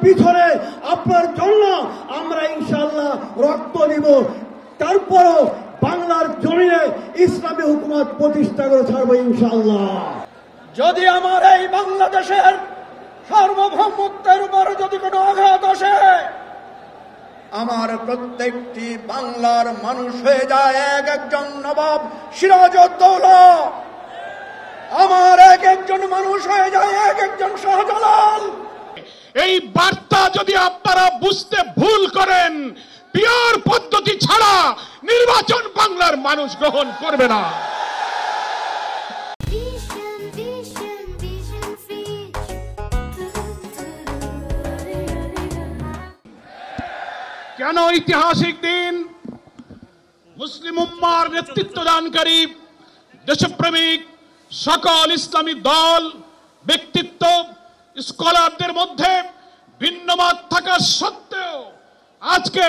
পিছনে আপনার জন্য আমরা ইনশাআল্লাহ রক্ত দিব, তারপরও বাংলার জমিনে ইসলামী হুকুমত প্রতিষ্ঠা করে ছাড়বো ইনশাআল্লাহ। যদি আমার এই বাংলাদেশের সার্বভৌমত্বের উপর যদি কোনো আঘাত আসে, আমার প্রত্যেকটি বাংলার মানুষ হয়ে যায় এক একজন নবাব সিরাজউদ্দৌলা, আমার এক একজন মানুষ হয়ে যায় এক একজন শাহজালাল। এই বার্তা যদি আপনারা বুঝতে ভুল করেন, পিওর পদ্ধতি ছাড়া নির্বাচন বাংলার মানুষ গ্রহণ করবে না। কেন ঐতিহাসিক দিন? মুসলিম উম্মার নেতৃত্বদানকারী দেশপ্রেমিক সকল ইসলামী দল, ব্যক্তিত্ব, স্কলারদের মধ্যে ভিন্নমত থাকা সত্ত্বেও আজকে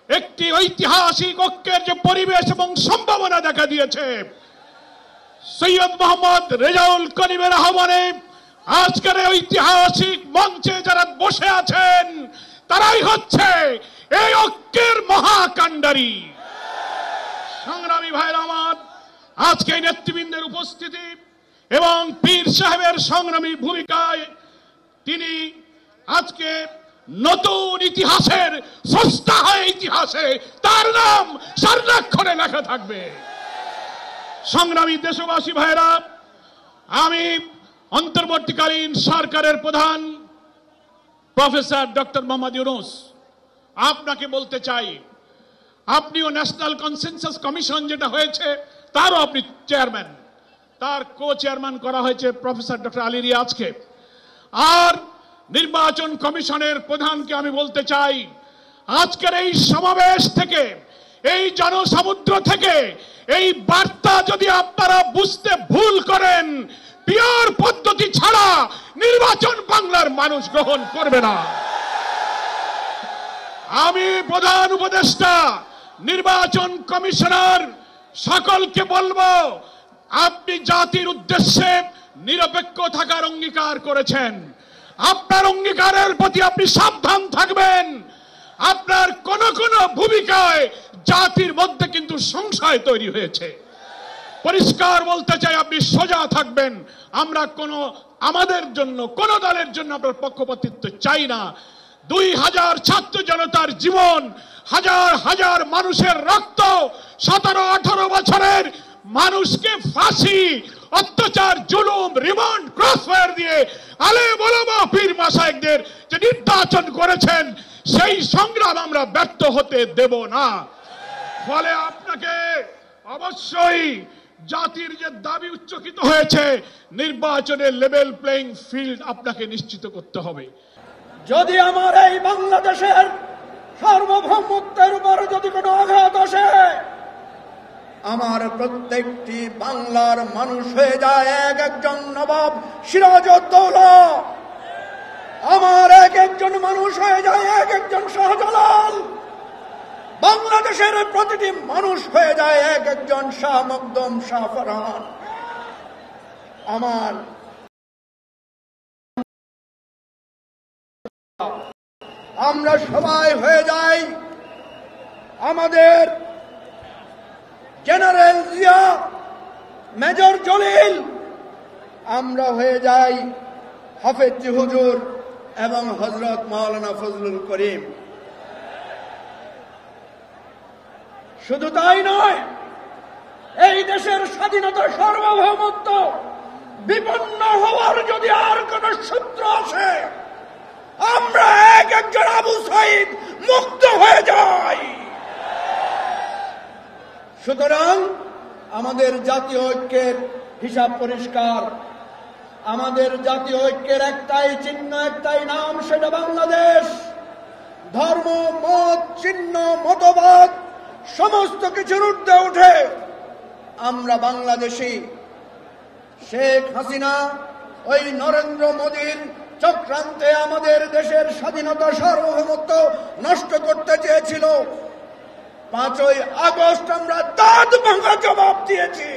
একটি ঐতিহাসিক ঐক্যের যে পরিবেশ এবং সম্ভাবনা দেখা দিয়েছে, সৈয়দ মোহাম্মদ রেজাউল করিমের আহ্বানে আজকের ঐতিহাসিক মঞ্চে যারা বসে আছেন তারাই হচ্ছে এই ঐক্যের মহাকাণ্ডারী। সংগ্রামী ভাইরা আমার, আজকে নেতৃবৃন্দের উপস্থিতি এবং পীর সাহেবের সংগ্রামী ভূমিকায় তিনি আজকে নতুন ইতিহাসের স্রষ্টা হয়ে ইতিহাসে তার নাম স্বর্ণাক্ষরে লেখা থাকবে। সংগ্রামী দেশবাসী ভাইরা, আমি অন্তর্বর্তীকালীন সরকারের প্রধান প্রফেসর ডক্টর মোহাম্মদ ইউনূস আপনাকে বলতে চাই, আপনিও ন্যাশনাল কনসেনসাস কমিশন যেটা হয়েছে তারও আপনি চেয়ারম্যান, তার কো চেয়ারম্যান করা হয়েছে প্রফেসর ডক্টর আলী রিয়াজকে। আর নির্বাচন কমিশনের প্রধানকে আমি বলতে চাই, আজকের এই সমাবেশ থেকে, এই জনসমুদ্র থেকে এই বার্তা যদি আপনারা বুঝতে ভুল করেন, পিওর পদ্ধতি ছাড়া নির্বাচন বাংলার মানুষ গ্রহণ করবে না। আমি প্রধান উপদেষ্টা, নির্বাচন কমিশনার সকলকে বলবো, আপনি জাতির উদ্দেশ্যে নিরপেক্ষ থাকার অঙ্গীকার করেছেন। আপনার অঙ্গীকারের প্রতি আপনি সাবধান থাকবেন। আপনার কোন কোন ভূমিকায় জাতির মধ্যে কিন্তু সংশয় তৈরি হয়েছে। পরিষ্কার বলতে চাই, আপনি সোজা থাকবেন। আমরা আমাদের জন্য, কোন দলের জন্য আপনার পক্ষপাতিত্ব চাই না। 2000 ছাত্র জনতার জীবন, হাজার হাজার মানুষের রক্ত, 17-18 বছরের মানুষকে ফাঁসি, অত্যাচার, জুলুম, রিমান্ড, ক্রসফায়ার দিয়ে আলেম ওলামা পীর মাশায়েখদের যে নির্যাতন করেছেন, সেই সংগ্রাম আমরা ব্যর্থ হতে দেব না। ফলে আপনাকে অবশ্যই জাতির যে দাবি উচ্চকিত হয়েছে, নির্বাচনের লেভেল প্লেইং ফিল্ড আপনাকে নিশ্চিত করতে হবে। যদি আমার এই বাংলাদেশের সার্বভৌমত্বের উপর যদি কোনো আঘাত আসে, আমার প্রত্যেকটি বাংলার মানুষ হয়ে যায় এক একজন নবাব সিরাজউদ্দৌলা, আমার এক একজন মানুষ হয়ে যায় এক একজন শাহজালাল, বাংলাদেশের প্রতিটি মানুষ হয়ে যায় এক একজন শাহ মখদুম, শাহ ফরহান। আমরা সবাই হয়ে যাই আমাদের জেনারেল জিয়া, মেজর জলিল, আমরা হয়ে যাই হাফেজ হুজুর এবং হযরত মাওলানা ফজলুল করিম। শুধু তাই নয়, এই দেশের স্বাধীনতা, সার্বভৌমত্ব বিপন্ন হওয়ার যদি আর কোন সূত্র আসে, আমরা এক একজন আবু সাইদ মুক্ত হয়ে যাই। সুতরাং আমাদের জাতীয় ঐক্যের হিসাব পরিষ্কার। আমাদের জাতীয় ঐক্যের একটাই চিহ্ন, একটাই নাম, সেটা বাংলাদেশ। ধর্ম, মত, চিহ্ন, মতবাদ সমস্ত কিছুর ঊর্ধ্বে উঠে আমরা বাংলাদেশী। শেখ হাসিনা ওই নরেন্দ্র মোদীর চক্রান্তে আমাদের দেশের স্বাধীনতা, সার্বভৌমত্ব নষ্ট করতে চেয়েছিল। 5ই আগস্ট আমরা দাঁত ভাঙা জবাব দিয়েছি।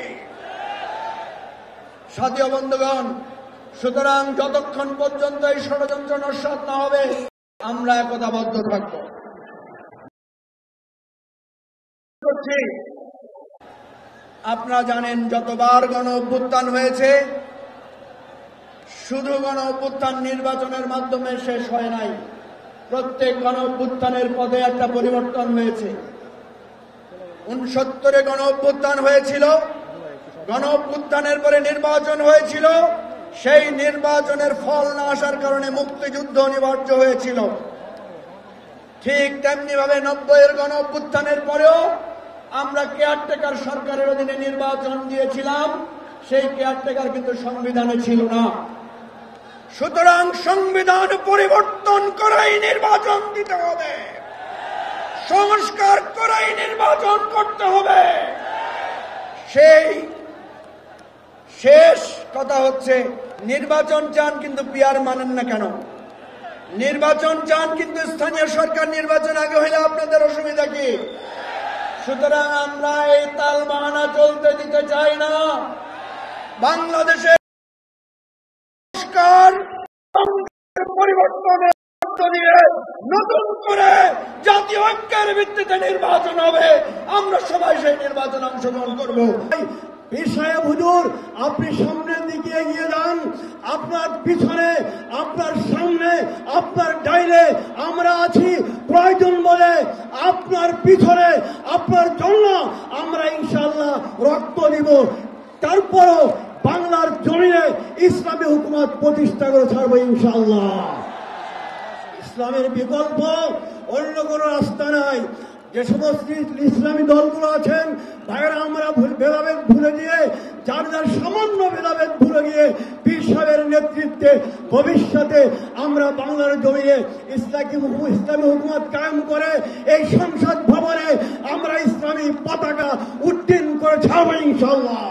সাথী বন্ধুগণ, সুতরাং যতক্ষণ পর্যন্ত এই ষড়যন্ত্র নস্যাৎ না হবে, আমরা একতাবদ্ধ থাকব। আপনারা জানেন যতবার গণ অভ্যুত্থান হয়েছে শুধু গণ অভ্যুত্থান নির্বাচনের মাধ্যমে শেষ হয় নাই, প্রত্যেক গণ অভ্যুত্থানের পদে একটা পরিবর্তন হয়েছে। 69-এ গণ অভ্যুত্থান হয়েছিল, গণ অভ্যুত্থানের পরে নির্বাচন হয়েছিল, সেই নির্বাচনের ফল না আসার কারণে মুক্তিযুদ্ধ অনিবার্য হয়েছিল। ঠিক তেমনি ভাবে 90-এর গণ অভ্যুত্থানের পরেও আমরা কেয়ারটেকার সরকারের অধীনে নির্বাচন দিয়েছিলাম, সেই কেয়ারটেকার কিন্তু সংবিধানে ছিল না। সুতরাং সংবিধান পরিবর্তন করাই নির্বাচন দিতে হবে, সংস্কার করাই নির্বাচন করতে হবে। সেই শেষ কথা হচ্ছে নির্বাচন চান কিন্তু পিয়ার মানেন না কেন? নির্বাচন চান কিন্তু স্থানীয় সরকার নির্বাচন আগে হইলে আপনাদের অসুবিধা কি? সুতরাং আমরা এই তাল বাহানা চলতে দিতে চাই না। বাংলাদেশের সংস্কার পরিবর্তনের মধ্য দিয়ে নতুন করে জাতীয় ঐক্যের ভিত্তিতে নির্বাচন হবে, আমরা সবাই সেই নির্বাচনে অংশগ্রহণ করব। পীর সাহেব হুজুর, আপনি সামনের দিকে এগিয়ে যান, আপনার পিছনে, আপনার সামনে, আপনার ডাইনে আমরা আছি। প্রয়োজন বলে আপনার পিছনে, আপনার জন্য আমরা ইনশাআল্লাহ রক্ত দিব। তারপরও বাংলার জমিনে ইসলামী হুকুমত প্রতিষ্ঠা করে ছাড়বো ইনশাআল্লাহ। ইসলামের বিকল্প অন্য কোনো রাস্তা নাই। যে সমস্ত ইসলামী দলগুলো আছেন ভাইয়েরা, আমরা ভেদাভেদ ভুলে গিয়ে, যার যার সামান্য ভেদাভেদ ভুলে গিয়ে পীর সাহেবের নেতৃত্বে ভবিষ্যতে আমরা বাংলার জমিনে ইসলামী হুকুমত কায়েম করে এই সংসদ ভবনে আমরা ইসলামী পতাকা উড্ডীন করে ছাড়বো ইনশাআল্লাহ।